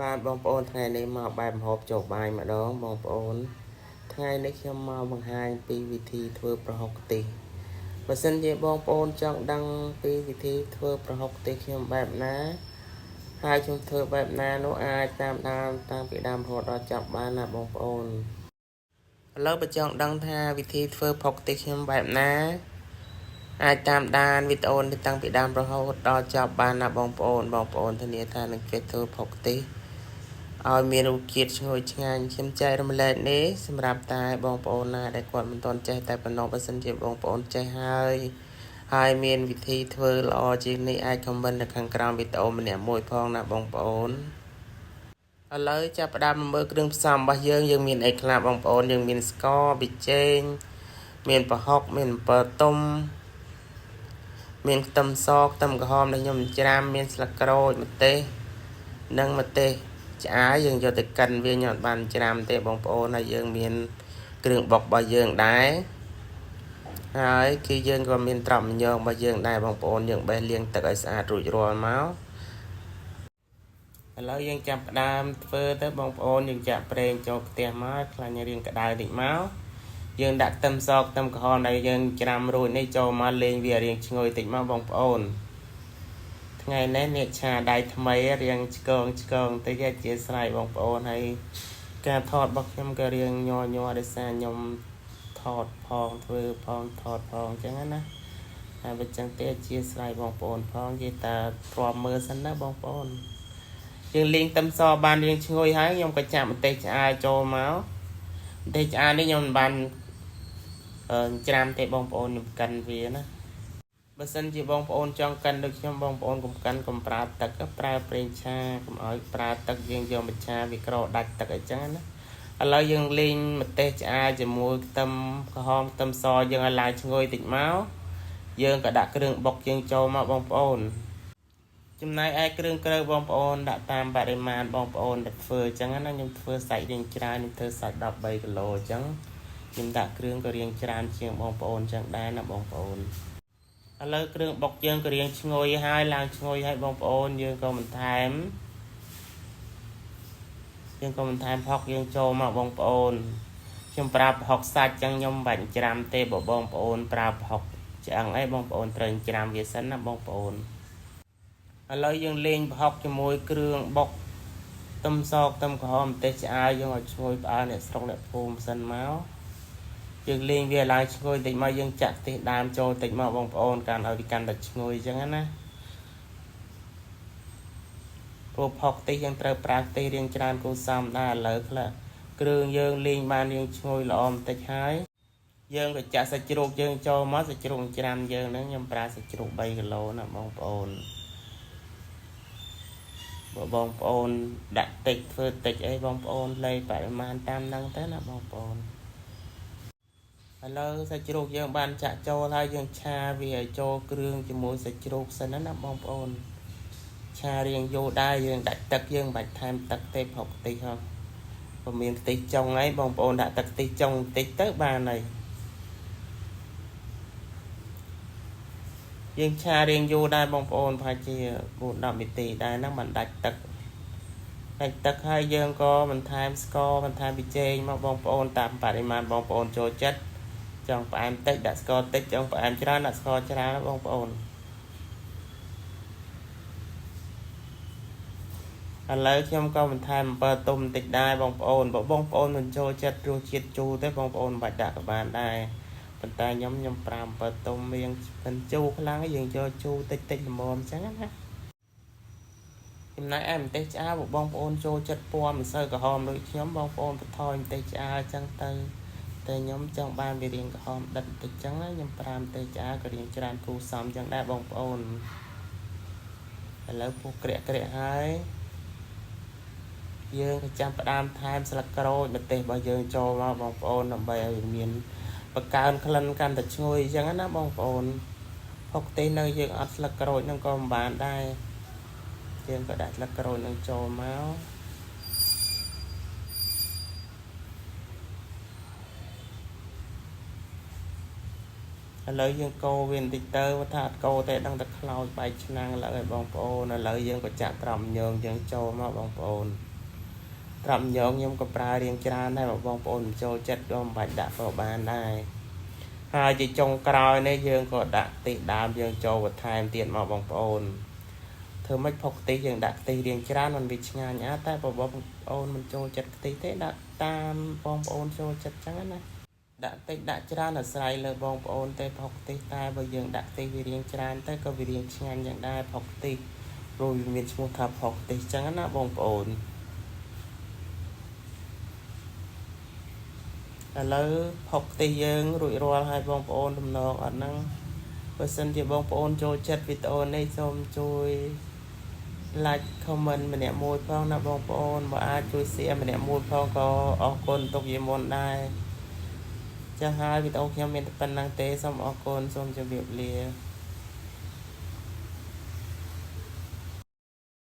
បាទបងប្អូនថ្ងៃនេះមកបែបម្ហូបចុកបាយម្ដងបងប្អូនថ្ងៃនេះខ្ញុំមកបង្ហាញពីវិធីធ្វើប្រហុកខ្ទិះបើសិនជាបងប្អូនចង់ដឹងពីវិធីធ្វើប្រហុកខ្ទិះខ្ញុំបែបណាហើយខ្ញុំធ្វើបែបណានោះអាចតាមដានតាមពីដើមរហូតដល់ចប់បានណាបងប្អូនឥឡូវបើចង់ដឹងថាវិធីធ្វើប្រហុកខ្ទិះខ្ញុំបែបណាអាចតាមដានវីដេអូនេះតាំងពីដើមរហូតដល់ចប់បានណាបងប្អូនធានាថានឹងចេះធ្វើប្រហុកខ្ទិះឲ្យមានរសជាតិឈ្ងុយឆ្ងាញ់ខ្ញុំចែករំលែកនេះសម្រាប់តែបងប្អូនណាដែលគាត់មិនទាន់ចេះតែប៉ុណ្ណោះបើសិនជាបងប្អូនចេះហើយមានវិធីធ្វើល្អជាងនេះអាចខមមិននៅខាងក្រោមវីដេអូម្នាក់មួយផងណាបងប្អូនឥឡូវចាប់ផ្ដើមមើលគ្រឿងផ្សំរបស់យើងមានអីខ្លះបងប្អូនយើងមានស្ករប៊ីចេងមានប្រហុកមានអំពិលទុំមានខ្ទឹមសខ្ទឹមក្រហមដែលខ្ញុំច្រាមមានស្លឹកក្រូចម្ទេសនិងម្ទេសឆ្អើយើងយកទៅកិនវាខ្ញុំអត់បានច្រាមទេបងប្អូនហើយយើងមានគ្រឿងបុករបស់យើងដែរហើយគឺយើងក៏មានត្រប់ញងរបស់យើងដែរបងប្អូនយើងបេះលាងទឹកឲ្យស្អាតរួចរាល់មកឥឡូវយើងចាប់ផ្ដើមធ្វើទៅបងប្អូនយើងចាក់ប្រេងចូលខ្ទះមកខ្លាញ់រៀងក្តៅតិចមកយើងដាក់ខ្ទឹមសខ្ទឹមក្រហមដែលយើងច្រាមរួចនេះចូលមកលេងវារៀងឈ្ងុយតិចមកបងប្អូនថ្ងៃនេះអ្នកឆាដៃថ្មីរៀងឆ្កងតិចជាស្រ័យបងប្អូនហើយការថតរបស់ខ្ញុំក៏រៀងញ័រដោយសារខ្ញុំថតផងធ្វើផងថតផងអញ្ចឹងណាហើយបើចឹងទេជាស្រ័យបងប្អូនផងនិយាយតែទ្រាំមើលសិនណាបងប្អូនយើងលេងខ្ទឹមសបានរៀងឈ្ងុយហើយខ្ញុំក៏ចាក់ម្ទេសឆ្អើចូលមកម្ទេសឆ្អើនេះខ្ញុំមិនបានច្រាមទេបងប្អូនខ្ញុំកិនវាណាបើសិនជាបងប្អូនចង់កិនដូចខ្ញុំបងប្អូនកុំកិនកុំប្រើទឹកប្រើប្រេងឆាកុំឲ្យប្រើទឹកយើងយកមកឆាវាក្រដាច់ទឹកអីចឹងណាឥឡូវយើងលេងម្ទេសឆ្អើជាមួយខ្ទឹមក្រហមខ្ទឹមសយើងឲ្យឡើងឈ្ងុយតិចមកយើងក៏ដាក់គ្រឿងបុកយើងចូលមកបងប្អូនចំណែកឯគ្រឿងក្រូចបងប្អូនដាក់តាមបរិមាណបងប្អូនដែលធ្វើអញ្ចឹងណាខ្ញុំធ្វើសាច់រៀងច្រើនខ្ញុំធ្វើសាច់13គីឡូអញ្ចឹងខ្ញុំដាក់គ្រឿងក៏រៀងច្រើនជាងបងប្អូនអញ្ចឹងដែរណាបងប្អូនឥឡូវគ្រឿងបុកយើងក៏រៀងឈ្ងុយហើយឡើងឈ្ងុយហើយបងប្អូនយើងក៏បន្ថែមផុកយើងចូលមកបងប្អូនខ្ញុំប្រើប្រហុកសាច់អញ្ចឹងខ្ញុំបាច់ច្រាំទេបើបងប្អូនប្រើប្រហុកឆ្អឹងអីបងប្អូនត្រូវច្រាំវាសិនណាបងប្អូនឥឡូវយើងលេងប្រហុកជាមួយគ្រឿងបុកខ្ទឹមសខ្ទឹមក្រហមម្ទេសឆ្អើយើងឲ្យឈ្ងុយផ្អើលអ្នកស្រុកអ្នកភូមិសិនមកយើងលេងវាឡើងឈ្ងុយតិចមកយើងចាក់ខ្ទិះដើមចូលតិចមកបងប្អូនកាន់ឲ្យវាកាន់តែឈ្ងុយអញ្ចឹងណាព្រោះផុកខ្ទិះយើងត្រូវប្រើខ្ទិះរៀងច្រើនគូសំដែរឥឡូវខ្លះគ្រឿងយើងលេងបានរៀងឈ្ងុយល្អបន្តិចហើយយើងក៏ចាក់សាច់ជ្រូកយើងចូលមកសាច់ជ្រូកច្រាំយើងហ្នឹងខ្ញុំប្រើសាច់ជ្រូក3គីឡូណាបងប្អូនបើបងប្អូនដាក់តិចធ្វើតិចអីបងប្អូនលេខបរិមាណតាមហ្នឹងទៅណាបងប្អូនឥឡូវសាច់ជ្រូកយើងបានចាក់ចូលហើយយើងឆាវាឲ្យចូលគ្រឿងជាមួយសាច់ជ្រូកសិនណាបងប្អូនឆារៀងយូរដែរយើងដាក់ទឹកយើងមិនបាច់ថែមទឹកទេផុកខ្ទិះហ្នឹងបើមានខ្ទិះចុងហើយបងប្អូនដាក់ទឹកខ្ទិះចុងបន្តិចទៅបានហើយយើងឆារៀងយូរដែរបងប្អូនប្រហែលជា4-10នាទីដែរហ្នឹងមិនដាច់ទឹកហើយយើងក៏បន្ថែមស្ករបន្ថែមប៊ីចេងមកបងប្អូនតាមបរិមាណបងប្អូនចូលចិត្តចង់ផ្អែមតិចដាក់ស្ករតិចចង់ផ្អែមច្រើនដាក់ស្ករច្រើនបងប្អូនឥឡូវខ្ញុំក៏បន្ថែមអំពិលទុំបន្តិចដែរបងប្អូនបើបងប្អូនមិនចូលចិត្តរសជាតិជូរទេបងប្អូនមិនបាច់ដាក់ក៏បានដែរប៉ុន្តែខ្ញុំប្រើអំពិលទុំរៀងមិនជូរខ្លាំងយើងយកជូរតិចល្មមអញ្ចឹងណាចំណែកឯម្ទេសឆ្អើបងប្អូនចូលចិត្តពណ៌មិនសូវក្រហមដូចខ្ញុំបងប្អូនបន្ថយម្ទេសឆ្អើអញ្ចឹងទៅតែខ្ញុំចង់បានវារៀងក្រហមដិតបន្តិចអញ្ចឹងណាខ្ញុំប្រើម្ទេសឆ្អើក៏រៀងច្រើនគូសំអញ្ចឹងដែរបងប្អូនឥឡូវពុះក្រាក់ហើយយើងក៏ចាំផ្ដើមថែមស្លឹកក្រូចម្ទេសរបស់យើងចូលមកបងប្អូនដើម្បីឲ្យមានបង្កើនក្លិនកាន់តែឈ្ងុយអញ្ចឹងណាបងប្អូនហុកទេនៅយើងអត់ស្លឹកក្រូចហ្នឹងក៏មិនបានដែរយើងក៏ដាក់ស្លឹកក្រូចហ្នឹងចូលមកឥឡូវយើងកូរវាបន្តិចទៅថាអត់កូរទេដឹងតែខ្លោចបែកឆ្នាំងឡើយបងប្អូនឥឡូវយើងក៏ចាក់ត្រប់ញងយើងចូលមកបងប្អូន ត្រប់យកខ្ញុំក៏ប្រើរៀងច្រើនដែរបងប្អូនចូលចិត្តក៏មិនបាច់ដាក់ក៏បានដែរហើយជាចុងក្រោយនេះយើងក៏ដាក់ខ្ទិះដើមយើងចូលបន្ថែមទៀតមកបងប្អូនធ្វើម៉េចផុសខ្ទិះយើងដាក់ខ្ទិះរៀងច្រើនมันវាឆ្ងាញ់តែបងប្អូនមិនចូលចិត្តខ្ទិះទេដាក់តាមបងប្អូនចូលចិត្តចឹងណាដាក់តិចដាក់ច្រើនអាស្រ័យលើបងប្អូនទេផុសខ្ទិះតែបើយើងដាក់ខ្ទិះវារៀងច្រើនទៅក៏វារៀងឆ្ងាញ់យ៉ាងដែរផុសខ្ទិះព្រោះវាមានឈ្មោះថាផុសខ្ទិះចឹងណាបងប្អូនឥឡូវផុសខ្ទិះយើងរួចរាល់ហើយបងប្អូនទំនងអត់ហ្នឹងបើសិនជាបងប្អូនចូលចិត្តវីដេអូនេះសូមជួយ like comment ម្នាក់មួយផងណាបងប្អូនបើអាចជួយ share ម្នាក់មួយផងក៏អរគុណទុកជាមុនដែរចាស់ហើយវីដេអូខ្ញុំមានតែប៉ុណ្្នឹងទេសូមអរគុណសូមជម្រាបលា